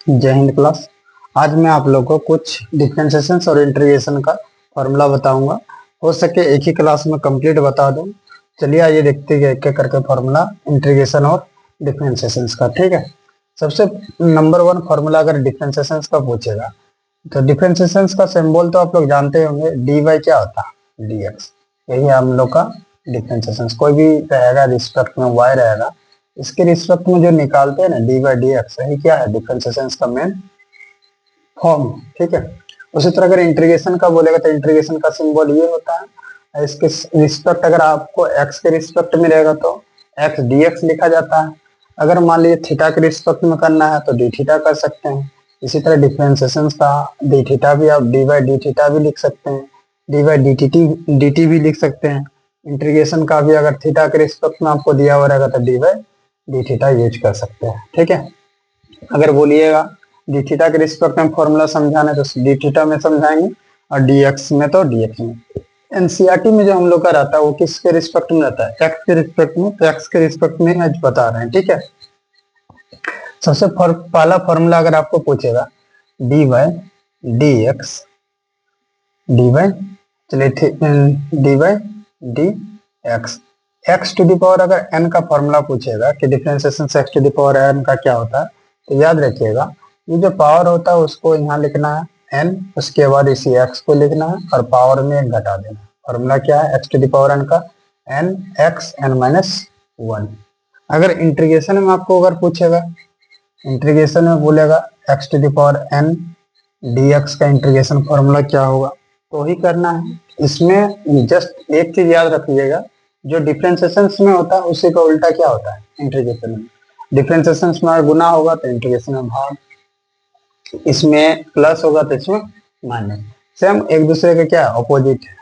जय हिंद क्लास। आज मैं आप लोगों को कुछ डिफरेंशिएशन और इंटीग्रेशन का फॉर्मूला बताऊंगा। हो सके एक ही क्लास में कंप्लीट बता दूं। चलिए आइए देखते हैं एक एक करके फॉर्मूला इंटीग्रेशन और डिफरेंशिएशन का। ठीक है, सबसे नंबर वन फॉर्मूला अगर डिफरेंशिएशन का पूछेगा तो डिफरेंशिएशन का सिंबल तो आप लोग जानते होंगे, डी वाई क्या होता है, डी एक्स। यही है हम लोग का डिफरेंशिएशन। कोई भी रहेगा रिस्पेक्ट में वाई रहेगा, इसके रिस्पेक्ट में जो निकालते हैं ना डी बाई डी एक्स, यही क्या है डिफरेंशिएशन का मेन फॉर्म। ठीक है, उसी तरह अगर इंटीग्रेशन का बोलेगा तो इंटीग्रेशन का सिंबल ये होता है। इसके रिस्पेक्ट अगर आपको एक्स के रिस्पेक्ट में रहेगा तो एक्स डी एक्स लिखा जाता है। अगर मान लीजिए थीटा के रिस्पेक्ट में करना है तो डी थीटा कर सकते हैं। इसी तरह डिफरेंशिएशन का डी थीटा भी आप डी बाई डी थीटा भी लिख सकते हैं, डी बाई डी टी भी लिख सकते हैं। इंटीग्रेशन का भी अगर थीटा के रिस्पेक्ट में आपको दिया हुआ रहेगा तो D by D theta use कर सकते हैं। ठीक है, अगर बोलिएगा डी थीटा के रिस्पेक्ट में फॉर्मूला समझाना तो डी थीटा में समझाएंगे, और डी एक्स में तो डी एक्स में। एनसीईआरटी में जो हम लोग का रहता है वो किसके रिस्पेक्ट में रहता है, एक्स के रिस्पेक्ट में। तो एक्स के रिस्पेक्ट में आज बता रहे हैं। ठीक है, सबसे पहला फॉर्मूला अगर आपको पूछेगा D Y D X, D Y, चलिए D Y D x, x to the power अगर एन का फॉर्मूला पूछेगा कि डिफरेंशिएशन से X to the power N का क्या होता है, तो याद रखिएगा ये जो पावर होता है उसको यहाँ लिखना है एन, उसके बाद इसी एक्स को लिखना है और पावर में एक घटा देना। फॉर्मूला क्या है x to the power N का, N x N minus one. अगर इंटीग्रेशन में आपको अगर पूछेगा, इंटीग्रेशन में बोलेगा X to the power N D X का इंटीग्रेशन फॉर्मूला क्या होगा, तो ही करना है। इसमें जस्ट एक चीज याद रखिएगा, जो डिफरेंशिएशन में होता है उसी का उल्टा क्या होता है इंटीग्रेशन में। डिफरेंशिएशन में गुना होगा तो इंटीग्रेशन में भाग, इसमें प्लस होगा तो इसमें माइनस, सेम एक दूसरे के क्या ऑपोजिट है।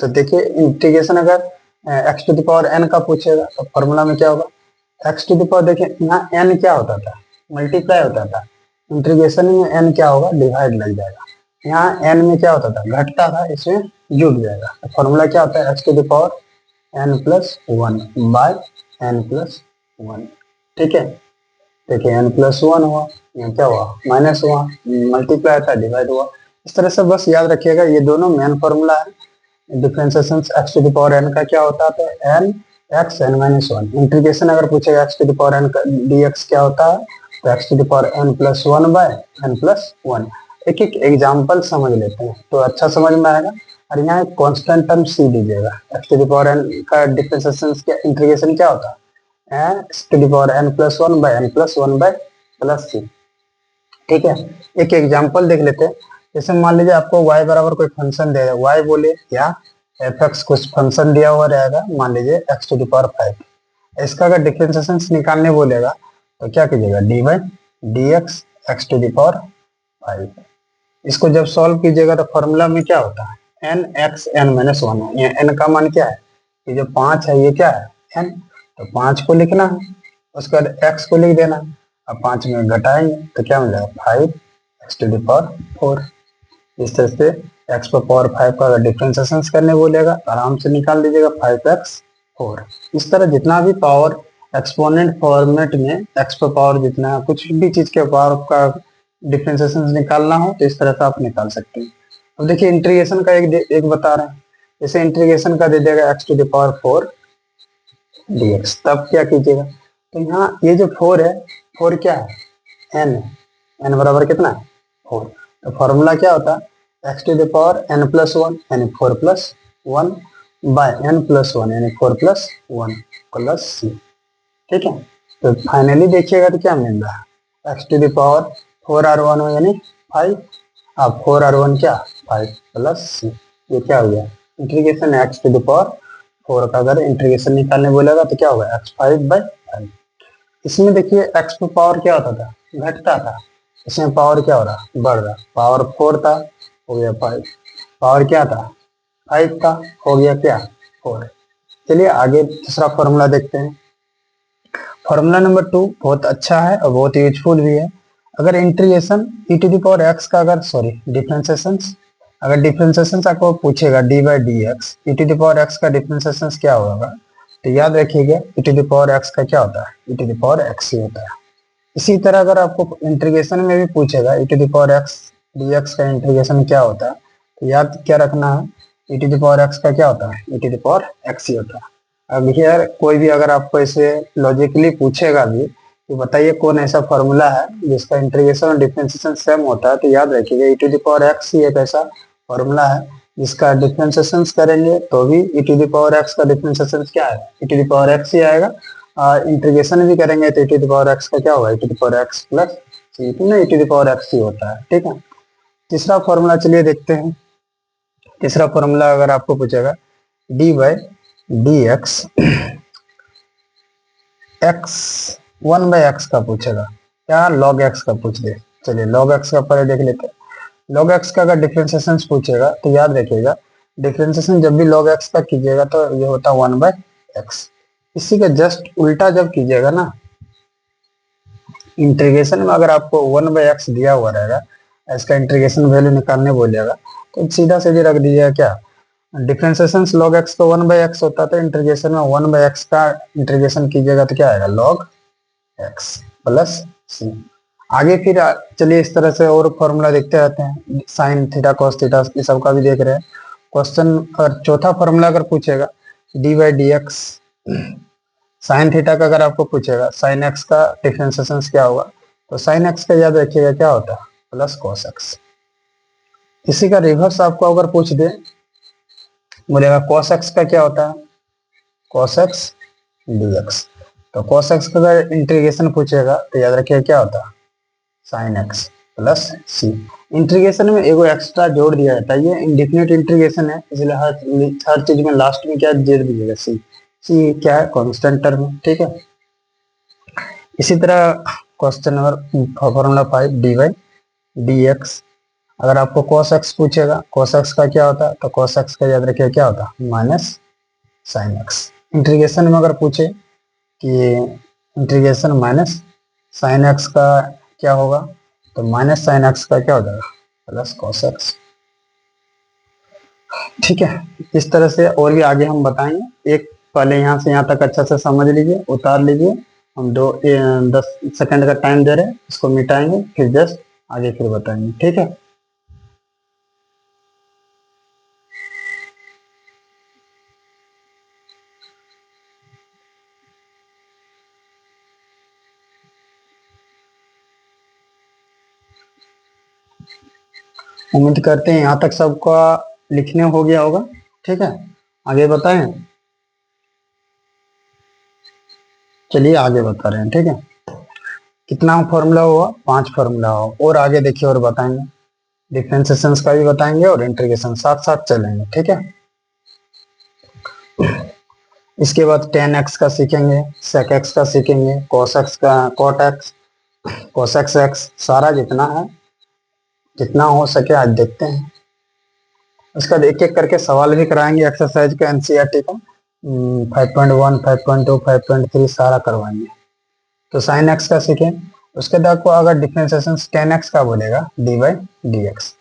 तो देखिए इंटीग्रेशन अगर x to the power N का पूछेगा तो फॉर्मूला में क्या होगा एक्स टू द पावर, देखिए यहाँ एन क्या होता था, मल्टीप्लाई होता था। इंटीग्रेशन में एन क्या होगा, डिवाइड लग जाएगा। यहाँ एन में क्या होता था, घटता था, इसमें जुड़ जाएगा। तो फॉर्मूला क्या होता है x to the power n plus one by n plus one. ठीक है, देखिए एन प्लस वन हुआ, यहाँ क्या हुआ माइनस हुआ, मल्टीप्लाई था डिवाइड हुआ। इस तरह से बस याद रखिएगा ये दोनों मेन फॉर्मूला है। Differentiation x to the power N का क्या होता है, तो n x N minus one. Integration अगर पूछेगा x to the power N का डी एक्स क्या होता है, तो x to the power n plus one by n plus one. एक एक एग्जाम्पल समझ लेते हैं तो अच्छा समझ में आएगा। और यहाँ एक कॉन्स्टेंट टर्म सी दीजिएगा, x to the power N का डिफरेंशिएशन का इंटीग्रेशन क्या होता है, x to the power n plus one by n plus one by plus C. ठीक है, एक एग्जांपल देख लेते हैं। जैसे मान लीजिए आपको y बराबर कोई फंक्शन दे रहा है, y बोले या एफ एक्स कुछ फंक्शन दिया हुआ रहेगा, मान लीजिए x to the power five. इसका अगर डिफरेंशिएशन निकालने बोलेगा तो क्या कीजिएगा d Y D x x to the power five. इसको जब सॉल्व कीजिएगा तो फॉर्मूला में क्या होता है n x N minus one है। यहाँ एन का मान क्या है, ये जो पांच है ये क्या है एन, तो पांच को लिखना है, उसके बाद एक्स को लिख देना। अब पांच में घटाएंगे तो क्या मिलेगा five x to the power four. इस तरह से एक्स पर पावर फाइव का अगर डिफरेंशिएशन करने बोलेगा तो आराम से निकाल दीजिएगा फाइव एक्स फोर। इस तरह जितना भी पावर एक्सपोनेंट फॉर्मेट में एक्स पर पावर जितना कुछ भी चीज के पावर का डिफरेंशिएशन निकालना हो तो इस तरह से आप निकाल सकते हैं। अब देखिए इंटीग्रेशन का एक बता रहे हैं, जैसे इंटीग्रेशन का दे देगा x to the power four dx, तब क्या कीजिएगा, तो यहाँ ये जो फोर है, फोर क्या है एन, एन बराबर कितना है फोर। तो फॉर्मूला क्या होता है x to the power n plus one यानी four plus one by n plus one यानी four plus one plus C. ठीक है, तो फाइनली देखिएगा तो क्या मिल रहा है x to the power four or one यानी फाइव, अब फोर आर वन क्या फाइव प्लस सी। ये क्या हो गया integration x to the power four का अगर इंटीग्रेशन निकालने बोलेगा तो क्या होगा एक्स फाइव बाई फाइव। इसमें देखिए एक्स पे पावर क्या होता था, घटता था, इसमें पावर क्या हो रहा बढ़ रहा। पावर फोर था हो गया फाइव, पावर क्या था फाइव था हो गया क्या फोर। चलिए आगे दूसरा फॉर्मूला देखते हैं। फॉर्मूला नंबर टू बहुत अच्छा है और बहुत यूजफुल भी है। अगर integration e to the power x का अगर डिफरेंशिएशन, अगर डिफरेंशिएशन आपको पूछेगा d by d x, e to the power x का डिफरेंशिएशन क्या होगा, तो याद रखिएगा e to the power x का क्या होता है e to the power x ही होता है। इसी तरह अगर आपको इंटीग्रेशन में भी पूछेगा e to the power x dx का इंटीग्रेशन क्या होता है, तो याद क्या रखना है, e to the power x का क्या होता है, e to the power x ही होता है। अब हियर कोई भी अगर आपको ऐसे लॉजिकली पूछेगा भी कि बताइए कौन ऐसा फॉर्मूला है जिसका इंटीग्रेशन और डिफरेंशिएशन सेम होता है, तो याद रखिएगा e to the power x ही एक ऐसा फॉर्मूला है जिसका डिफरेंशिएशन करेंगे तो भी e to the power x का डिफरेंशिएशन क्या है, e to the power x ही आएगा। इंटीग्रेशन भी करेंगे तो e to the power x का क्या होगा, e to the power x plus C, ना e to the power x ही होता है। ठीक है, तीसरा फॉर्मूला चलिए देखते हैं। तीसरा फॉर्मूला अगर आपको पूछेगा d by d x x 1/x का पूछेगा, क्या लॉग एक्स का पूछ दे। चलिए लॉग एक्स का पहले देख लेते हैं। लॉग एक्स का अगर डिफरेंशिएशन पूछेगा तो याद रखिएगा डिफरेंशिएशन जब भी लॉग एक्स का कीजिएगा तो ये होता है 1/x। इसी का जस्ट उल्टा जब कीजिएगा ना, इंटीग्रेशन में अगर आपको 1/x दिया हुआ रहेगा, इसका इंटीग्रेशन वैल्यू निकालने बोलेगा तो सीधा सीधे रख दीजिएगा क्या, डिफरेंशिएशन log x का 1/x होता है, तो इंटीग्रेशन में 1/x का इंटीग्रेशन कीजिएगा तो क्या आएगा log x प्लस सी। आगे फिर चलिए इस तरह से और फॉर्मूला देखते रहते हैं, साइन थीटा कॉस थीटा ये सब का भी देख रहे हैं क्वेश्चन। और चौथा फॉर्मूला अगर पूछेगा d by d x sine theta का, अगर आपको पूछेगा साइन एक्स का डिफरेंशिएशन क्या होगा, तो साइन एक्स का याद रखिएगा क्या होता है प्लस कॉस एक्स। इसी का रिवर्स आपको अगर पूछ दे, बोलेगा cos x का क्या होता है, cos x dx, तो cos x का अगर इंटीग्रेशन पूछेगा तो याद रखिए क्या होता है sin x प्लस सी। इंटीग्रेशन में एगो एक्स्ट्रा जोड़ दिया जाता है, ये इंडेफिनिट इंटीग्रेशन है इसलिए हर चीज में लास्ट में क्या जोड़ दीजिएगा सी। सी क्या है, कांस्टेंट टर्म। ठीक है, इसी तरह question number formula 5 D by d x, अगर आपको cos x पूछेगा cos x का क्या होता है, तो cos x का याद रखिए क्या होता है माइनस साइन x। इंटीग्रेशन में अगर पूछे कि इंटीग्रेशन माइनस साइन x का क्या होगा, तो माइनस साइन x का क्या हो जाएगा प्लस cos x। ठीक है, इस तरह से और भी आगे हम बताएंगे। एक पहले यहाँ से यहाँ तक अच्छा से समझ लीजिए, उतार लीजिए। हम 10 सेकंड का टाइम दे रहे हैं, इसको मिटाएंगे फिर जस्ट आगे फिर बताएंगे। ठीक है, उम्मीद करते हैं यहाँ तक सबका लिखने हो गया होगा। ठीक है, आगे बताएं। चलिए आगे बता रहे हैं। ठीक है, कितना फॉर्मूला हुआ, 5 फॉर्मूला हुआ, और आगे देखिए और बताएंगे, डिफरेंशिएशन का भी बताएंगे और इंटीग्रेशन साथ साथ चलेंगे। ठीक है, इसके बाद tan x का सीखेंगे, sec x का सीखेंगे, cos x का, cot x, cos x सारा जितना है, जितना हो सके आज देखते हैं। उसका एक एक करके सवाल भी कराएंगे एक्सरसाइज का एनसीईआरटी का 5.1 5.2 5.3 सारा करवाएंगे। तो साइन एक्स का सीखें, उसके बाद आपको अगर डिफरेंशिएशन टेन एक्स का बोलेगा D by d x,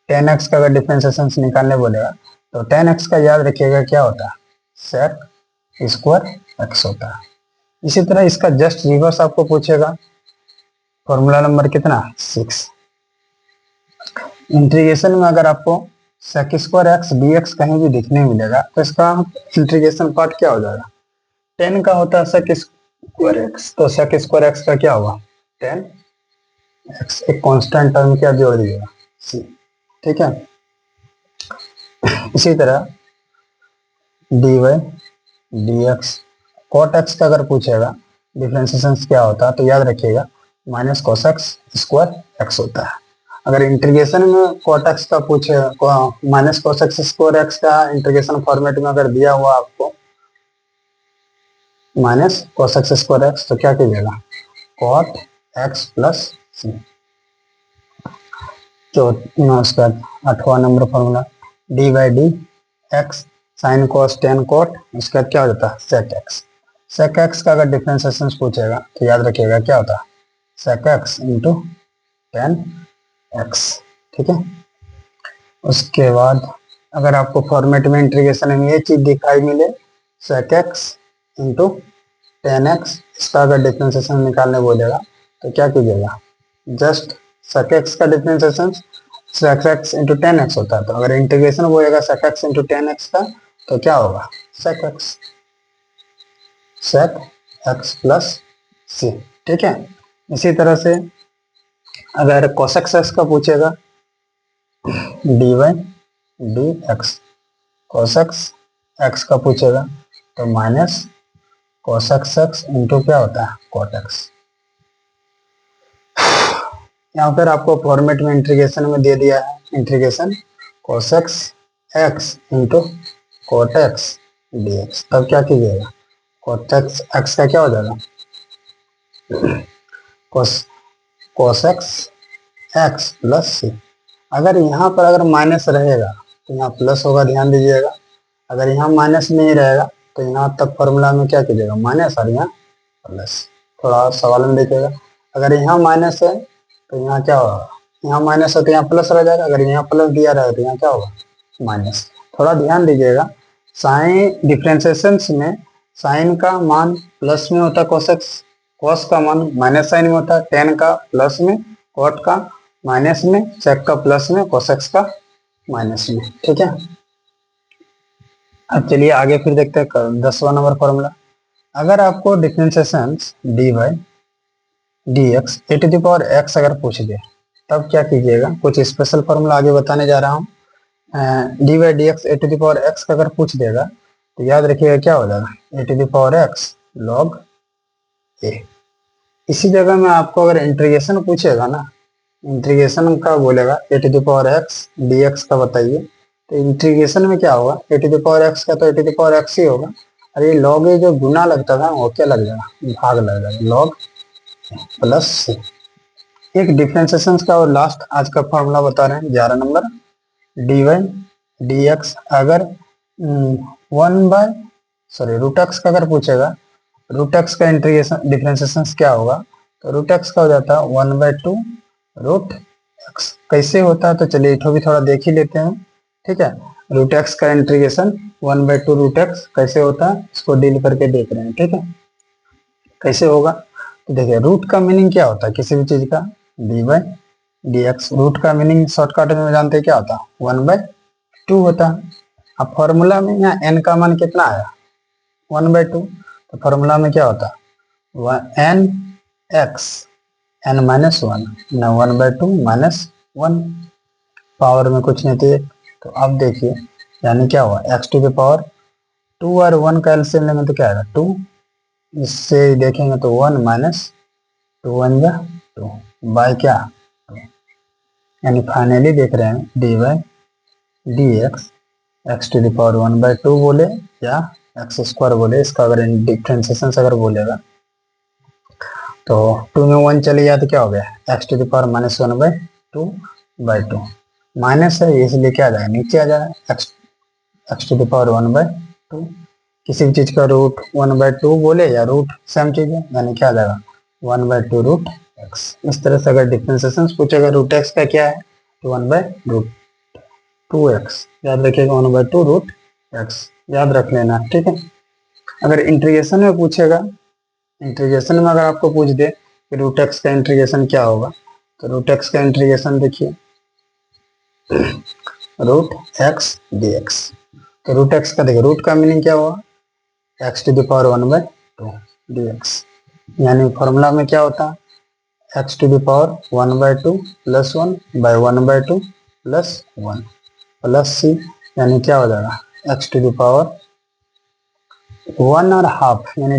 ten x का अगर डिफरेंशिएशन निकालने बोलेगा तो टेन एक्स का याद रखिएगा क्या होता है सेक स्क्वायर एक्स होता है। इसी तरह इसका जस्ट रिवर्स आपको पूछेगा, फॉर्मूला नंबर कितना 6। इंटीग्रेशन में अगर आपको sec square x d x कहीं भी दिखने मिलेगा तो इसका इंटीग्रेशन पार्ट क्या हो जाएगा, टेन का होता है सेक स्क्वायर एक्स, तो सेक स्क्वायर एक्स का क्या होगा टेन एक्स, एक कांस्टेंट टर्म क्या जोड़ दीजिएगा सी। ठीक है, इसी तरह d by d x, cot x का अगर पूछेगा डिफरेंशिएशन क्या होता है तो याद रखिएगा minus cos x square x होता है। अगर इंटीग्रेशन में कॉट एक्स का पूछे, minus cos x square x का इंटीग्रेशन फॉर्मेट में अगर दिया हुआ आपको minus cos x square x, तो क्या कीजिएगा कॉट एक्स प्लस सी। उसका 8वां number formula d by d x sine cos tan cot, उसका क्या हो जाता है सेक एक्स। सेक एक्स का अगर डिफरेंशिएशन पूछेगा तो याद रखिएगा क्या होता है sec x into tan x. ठीक है, उसके बाद अगर आपको फॉर्मेट में इंटीग्रेशन में ये चीज दिखाई मिले sec x into tan x, इसका अगर डिफरेंशिएशन निकालने बोलेगा तो क्या कीजिएगा, जस्ट sec x का differentiation sec x into tan x होता है, तो अगर इंटीग्रेशन होएगा sec x into tan x का तो क्या होगा, sec x प्लस सी। ठीक है, इसी तरह से अगर cos x का पूछेगा dy dx, cos x का पूछेगा तो माइनस cos x इंटू क्या होता है cot x। यहाँ पर आपको फॉर्मेट में इंटीग्रेशन में दे दिया है, integration cos x into cot x dx, तब क्या कीजिएगा cot x का क्या हो जाएगा cos x प्लस सी। अगर यहाँ पर अगर माइनस रहेगा तो यहाँ प्लस होगा, ध्यान दीजिएगा। अगर यहाँ माइनस नहीं रहेगा तो यहाँ तक फॉर्मूला में क्या कीजिएगा माइनस और यहाँ प्लस। थोड़ा और सवाल में देखिएगा, अगर यहाँ माइनस है तो यहाँ क्या होगा, यहाँ माइनस है तो यहाँ प्लस रह जाएगा, अगर यहाँ प्लस दिया रहेगा तो यहाँ क्या होगा माइनस। थोड़ा ध्यान दीजिएगा, साइन डिफ्रेंसिएशन में साइन का मान प्लस में होता है cos x, cos का मान माइनस साइन में होता है, टेन का प्लस में, cot का माइनस में, sec का प्लस में, cos x का माइनस में। ठीक है, अब चलिए आगे फिर देखते हैं 10वां नंबर फॉर्मूला। अगर आपको differentiation dy dx a to the power x अगर पूछ दे तब क्या कीजिएगा, कुछ स्पेशल फॉर्मूला आगे बताने जा रहा हूँ। dy dx a to the power x का अगर पूछ देगा तो याद रखिएगा क्या हो जाएगा a to the power x log a। इसी जगह में आपको अगर इंटीग्रेशन पूछेगा ना, इंटीग्रेशन का बोलेगा a to the power x dx का बताइए, तो इंटीग्रेशन में क्या होगा a to the power x का तो a to the power x ही होगा, और ये log a जो गुना लगता था वो क्या लग जाएगा भाग लग जाएगा log प्लस सी। एक डिफरेंशिएशन का और लास्ट आज का फॉर्मूला बता रहे हैं 11 नंबर, dy dx अगर रूट एक्स का अगर पूछेगा, रूट एक्स का इंटीग्रेशन डिफरेंशिएशन क्या होगा, तो रूट एक्स का हो जाता है 1/2 रूट एक्स। कैसे होता है तो चलिए इठो भी थोड़ा देख ही लेते हैं। ठीक है, रूट एक्स का इंटीग्रेशन 1/2 रूट एक्स कैसे होता है इसको डील करके देख रहे हैं। ठीक है, कैसे होगा तो देखिए, रूट का मीनिंग क्या होता है किसी भी चीज का, d by d x. Root का मीनिंग शॉर्टकट में जानते हैं क्या होता है 1/2 होता है। अब फॉर्मूला में यहाँ एन का मान कितना आया 1/2, तो फॉर्मूला में क्या होता है n x N minus one न 1/2 माइनस वन, पावर में कुछ नहीं थे। तो अब देखिए यानी क्या हुआ एक्स टू द पावर 2 और 1 का एलसीएम लेंगे तो क्या आएगा 2, इससे देखेंगे तो 1 माइनस 2 1 जा 2 बाय क्या 2। यानी फाइनली देख रहे हैं d by d x to the power 1/2 बोले या एक्स स्क्वायर बोले, इसका अगर डिफरेंशिएशन अगर बोलेगा तो 2 में 1 चले गया तो क्या हो गया x to the power minus 1/2 minus है इसलिए क्या आ जाएगा नीचे आ जाएगा एक्स टू द पावर 1/2। किसी भी चीज का रूट 1/2 बोले या रूट सेम चीज है, यानी क्या आ जाएगा 1/2 रूट एक्स। इस तरह से अगर डिफरेंशिएशन पूछेगा रूट एक्स का क्या है तो 1/2 एक्स, याद रखिएगा 1/2 रूट एक्स याद रख लेना। ठीक है, अगर इंटीग्रेशन में पूछेगा, इंटीग्रेशन में अगर आपको पूछ दे कि रूट एक्स का इंटीग्रेशन क्या होगा, तो रूट एक्स का इंटीग्रेशन देखिए रूट एक्स डी एक्स। तो रूट एक्स का देखिए रूट का मीनिंग क्या हुआ x to the power 1/2 d x, यानी फॉर्मूला में क्या होता है x to the power 1/2 plus 1 by 1/2 plus 1 plus C, यानी क्या हो जाएगा एक्स टू द पावर 1 और हाफ यानी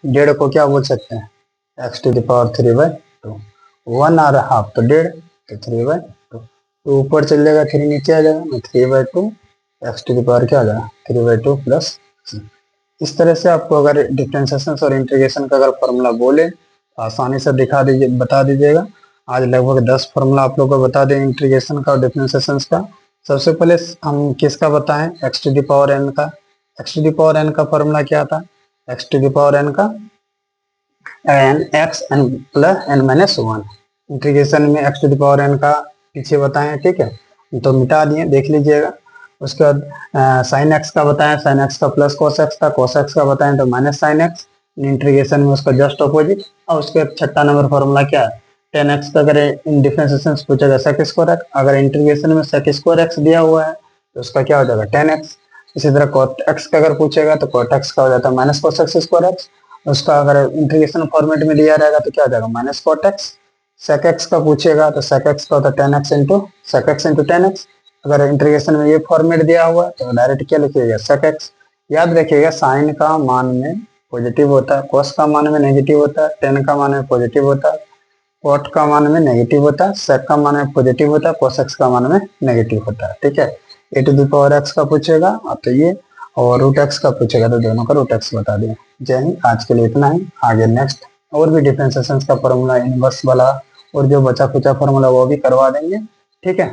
डेढ़ को क्या बोल सकते हैं एक्स टू द पावर 3/2, 1 और हाफ तो डेढ़ तो 3/2, तो ऊपर चल जाएगा 3 नीचे आ जाएगा 3/2 एक्स टू द पावर क्या आ जाएगा 3/2 प्लस सी। इस तरह से आपको अगर डिफरेंशिएशन और इंटीग्रेशन का अगर फॉर्मूला बोले तो आसानी से बता दीजिएगा। आज लगभग 10 फॉर्मूला आप लोग को बता दें इंटीग्रेशन का और डिफरेंशिएशन का। सबसे पहले हम किसका बताएं x to the power N का। X to the power N का फॉर्मूला क्या था x to the power N का N x n plus n minus 1। Integration में x to the power N का पीछे बताएं, ठीक है तो मिटा दिए देख लीजिएगा। उसके बाद साइन एक्स का बताएं, साइन एक्स का प्लस कॉस एक्स था, कॉस एक्स का बताएं तो माइनस साइन एक्स, इंटीग्रेशन में उसका जस्ट अपोजिट। और उसके छठा नंबर फॉर्मूला क्या है, 10x का अगर डिफरेंशिएशन पूछेगा सेक स्क्वायर एक्स, अगर इंटीग्रेशन में सेक स्क्वायर एक्स दिया हुआ है तो उसका क्या हो जाएगा 10x। इसी तरह कॉट एक्स का अगर पूछेगा तो कॉट एक्स का हो जाता है minus cos x square x, उसका अगर इंटीग्रेशन फॉर्मेट में दिया रहेगा तो क्या हो जाएगा minus cot x. Sec x का पूछेगा तो सेक एक्स का होता है 10x into sec x into 10x, अगर इंटीग्रेशन में ये फॉर्मेट दिया हुआ है तो डायरेक्ट क्या लिखिएगा सेक एक्स। याद रखिएगा साइन का मान में पॉजिटिव होता है, कॉस का मान में नेगेटिव होता है, टेन का मान में पॉजिटिव होता है, कॉट का मान में नेगेटिव होता है, सेक का मान में पॉजिटिव होता है, कॉस एक्स का मान में नेगेटिव होता है। ठीक है, ए टू द पावर एक्स का पूछेगा तो ये, और रूट एक्स का पूछेगा तो दोनों का रूट एक्स बता दें। जय हिंद, आज के लिए इतना ही। आगे नेक्स्ट और भी डिफरेंशिएशन का फॉर्मूला इनवर्स वाला और जो बचा खुचा फॉर्मूला वो भी करवा देंगे। ठीक है।